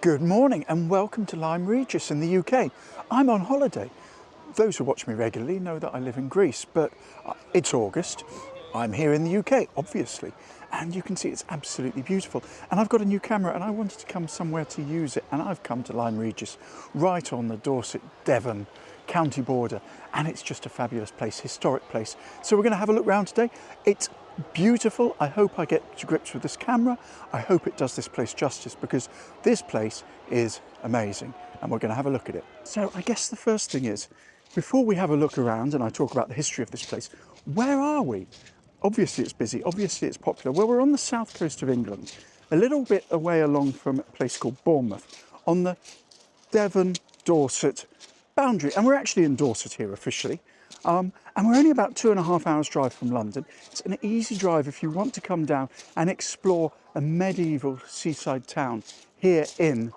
Good morning and welcome to Lyme Regis in the UK. I'm on holiday. Those who watch me regularly know that I live in Greece, but it's August. I'm here in the UK, obviously, and you can see it's absolutely beautiful. And I've got a new camera and I wanted to come somewhere to use it, and I've come to Lyme Regis, right on the Dorset, Devon county border, and it's just a fabulous place, historic place. So we're going to have a look round today. It's beautiful. I hope I get to grips with this camera. I hope it does this place justice, because this place is amazing and we're going to have a look at it. So I guess the first thing is, before we have a look around and I talk about the history of this place, where are we? Obviously it's busy, obviously it's popular. Well, we're on the south coast of England, a little bit away along from a place called Bournemouth, on the Devon, Dorset boundary, and we're actually in Dorset here officially. And we're only about 2.5 hours drive from London. It's an easy drive if you want to come down and explore a medieval seaside town here in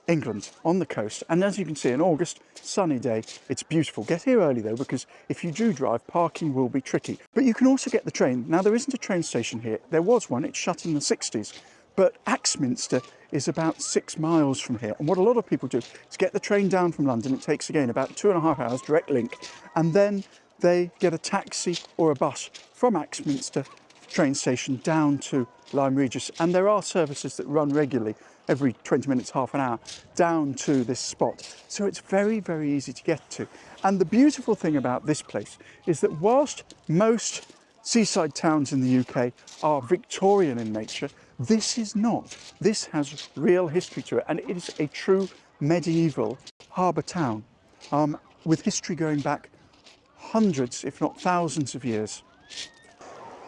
England on the coast. And as you can see, in August, sunny day, it's beautiful. Get here early though, because if you do drive, parking will be tricky. But you can also get the train. Now, there isn't a train station here. There was one, it's shut in the 60s. But Axminster is about 6 miles from here. And what a lot of people do is get the train down from London. It takes, again, about 2.5 hours, direct link. And then they get a taxi or a bus from Axminster train station down to Lyme Regis. And there are services that run regularly, every 20 minutes, half an hour, down to this spot. So it's very, very easy to get to. And the beautiful thing about this place is that whilst most seaside towns in the UK are Victorian in nature, this is not. This has real history to it, and it is a true medieval harbour town, with history going back hundreds, if not thousands of years.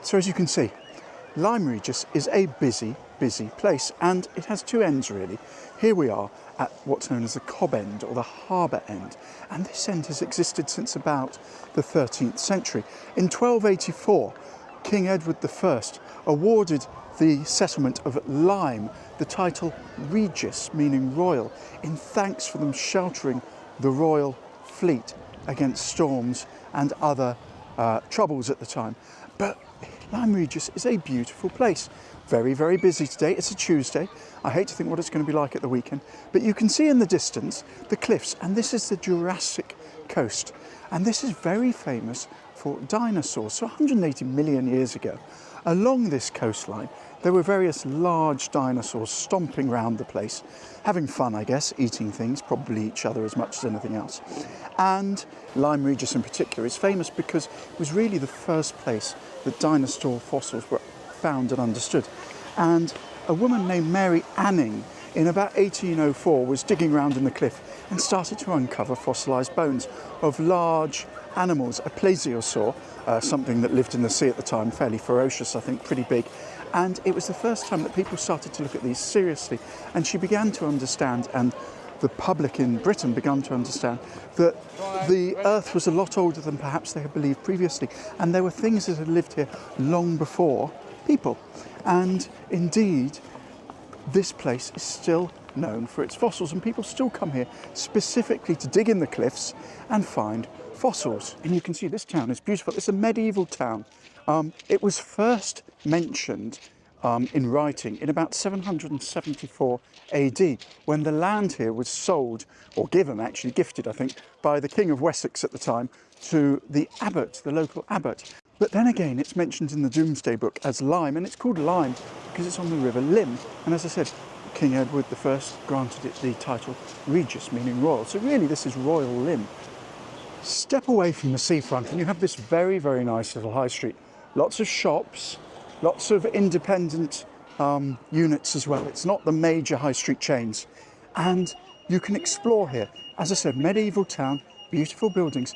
So as you can see, Lyme Regis is a busy, busy place, and it has two ends really. Here we are at what's known as the Cobb end, or the harbour end, and this end has existed since about the 13th century. In 1284, King Edward I awarded the settlement of Lyme the title Regis, meaning royal, in thanks for them sheltering the royal fleet against storms and other troubles at the time. But Lyme Regis is a beautiful place. Very, very busy today. It's a Tuesday. I hate to think what it's going to be like at the weekend, but you can see in the distance the cliffs, and this is the Jurassic coast. And this is very famous for dinosaurs. So 180 million years ago, along this coastline, there were various large dinosaurs stomping around the place, having fun, I guess, eating things, probably each other as much as anything else. And Lyme Regis in particular is famous because it was really the first place that dinosaur fossils were found and understood. And a woman named Mary Anning in about 1804 was digging around in the cliff and started to uncover fossilised bones of large animals, a plesiosaur, something that lived in the sea at the time, fairly ferocious, I think, pretty big. And it was the first time that people started to look at these seriously. And she began to understand, and the public in Britain began to understand, that the Earth was a lot older than perhaps they had believed previously. And there were things that had lived here long before people. And indeed, this place is still known for its fossils, and people still come here specifically to dig in the cliffs and find fossils. And you can see this town is beautiful. It's a medieval town. It was first mentioned in writing in about 774 AD, when the land here was sold, or given, actually gifted, I think, by the King of Wessex at the time to the abbot, the local abbot. But then again, it's mentioned in the Domesday Book as Lyme, and it's called Lyme because it's on the River Lym. And as I said, King Edward I granted it the title Regis, meaning royal. So really, this is Royal Lym. Step away from the seafront and you have this very, very nice little high street. Lots of shops, lots of independent units as well. It's not the major high street chains. And you can explore here. As I said, medieval town, beautiful buildings,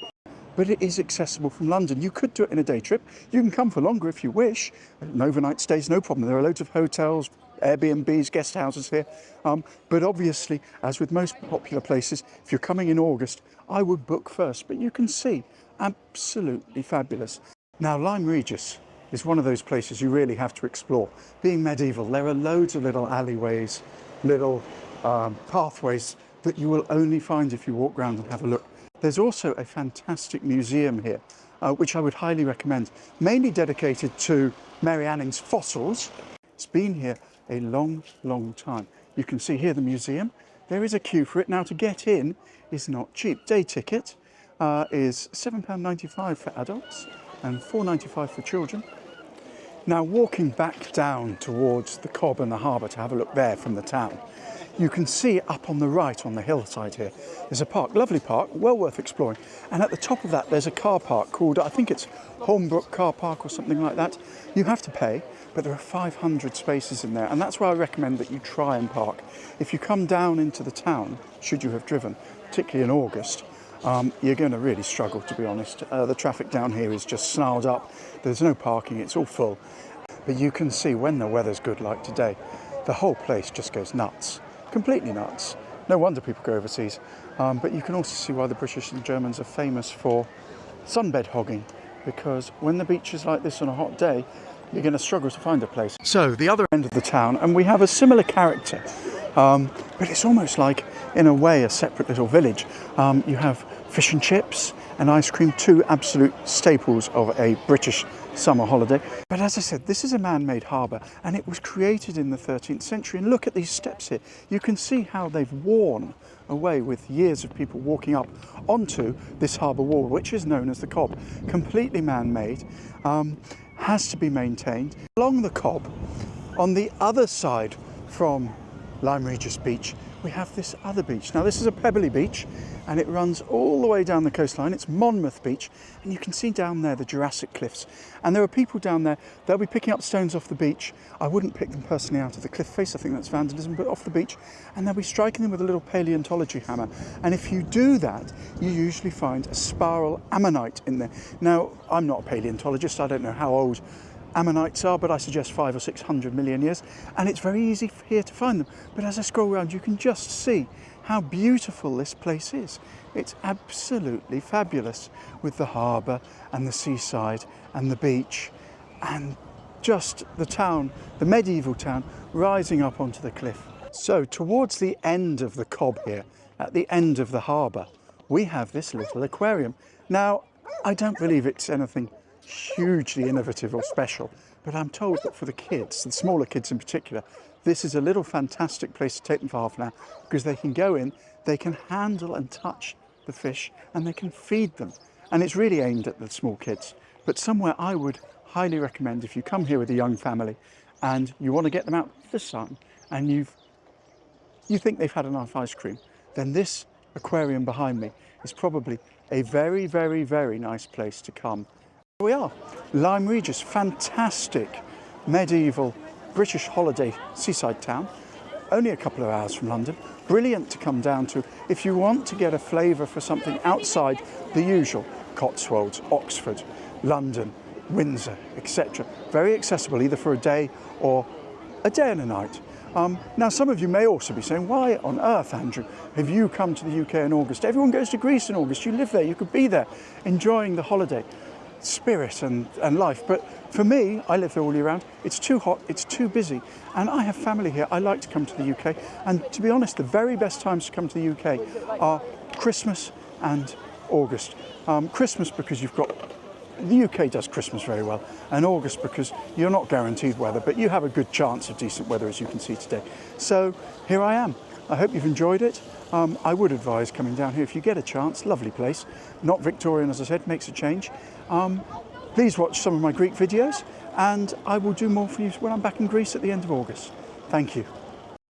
but it is accessible from London. You could do it in a day trip. You can come for longer if you wish. An overnight stays, no problem. There are loads of hotels, Airbnbs, guest houses here. But obviously, as with most popular places, if you're coming in August, I would book first. But you can see, absolutely fabulous. Now, Lyme Regis is one of those places you really have to explore. Being medieval, there are loads of little alleyways, little pathways that you will only find if you walk around and have a look. There's also a fantastic museum here, which I would highly recommend, mainly dedicated to Mary Anning's fossils. It's been here a long, long time. You can see here the museum. There is a queue for it. Now, to get in is not cheap. Day ticket is £7.95 for adults and £4.95 for children. Now, walking back down towards the Cobb and the Harbour to have a look there from the town, you can see up on the right on the hillside here, there's a park, lovely park, well worth exploring. And at the top of that, there's a car park called, I think it's Holmbrook Car Park or something like that. You have to pay, but there are 500 spaces in there. And that's why I recommend that you try and park. If you come down into the town, should you have driven, particularly in August, you're going to really struggle, to be honest. The traffic down here is just snarled up. There's no parking, it's all full. But you can see when the weather's good like today, the whole place just goes nuts, completely nuts. No wonder people go overseas. But you can also see why the British and Germans are famous for sunbed hogging, because when the beach is like this on a hot day, you're going to struggle to find a place. So the other end of the town, and we have a similar character, but it's almost like, in a way, a separate little village. You have fish and chips and ice cream, two absolute staples of a British summer holiday. But as I said, this is a man-made harbour, and it was created in the 13th century. And look at these steps here. You can see how they've worn away with years of people walking up onto this harbour wall, which is known as the Cobb. Completely man-made, has to be maintained. Along the Cobb, on the other side from Lyme Regis beach, we have this other beach. Now, this is a pebbly beach, and it runs all the way down the coastline. It's Monmouth Beach, and you can see down there the Jurassic Cliffs. And there are people down there, they'll be picking up stones off the beach. I wouldn't pick them personally out of the cliff face, I think that's vandalism, but off the beach, and they'll be striking them with a little paleontology hammer. And if you do that, you usually find a spiral ammonite in there. Now, I'm not a paleontologist, I don't know how old ammonites are, but I suggest 500 or 600 million years, and it's very easy here to find them. But as I scroll around, you can just see how beautiful this place is. It's absolutely fabulous, with the harbour and the seaside and the beach and just the town, the medieval town, rising up onto the cliff. So towards the end of the Cobb here, at the end of the harbour, we have this little aquarium. Now, I don't believe it's anything hugely innovative or special, but I'm told that for the kids, the smaller kids in particular, this is a little fantastic place to take them for half an hour, because they can go in, they can handle and touch the fish, and they can feed them. And it's really aimed at the small kids, but somewhere I would highly recommend, if you come here with a young family and you want to get them out of the sun and you think they've had enough ice cream, then this aquarium behind me is probably a very, very, very nice place to come. Here we are, Lyme Regis, fantastic medieval British holiday seaside town, only a couple of hours from London. Brilliant to come down to if you want to get a flavour for something outside the usual. Cotswolds, Oxford, London, Windsor, etc. Very accessible, either for a day or a day and a night. Now, some of you may also be saying, why on earth, Andrew, have you come to the UK in August? Everyone goes to Greece in August. You live there, you could be there enjoying the holiday spirit and life. But for me, I live there all year round. It's too hot, it's too busy, and I have family here. I like to come to the UK, and to be honest, the very best times to come to the UK are Christmas and August. Christmas because the UK does Christmas very well, and August because you're not guaranteed weather, but you have a good chance of decent weather, as you can see today. So here I am. I hope you've enjoyed it. I would advise coming down here if you get a chance. Lovely place. Not Victorian, as I said, makes a change. Please watch some of my Greek videos, and I will do more for you when I'm back in Greece at the end of August. Thank you.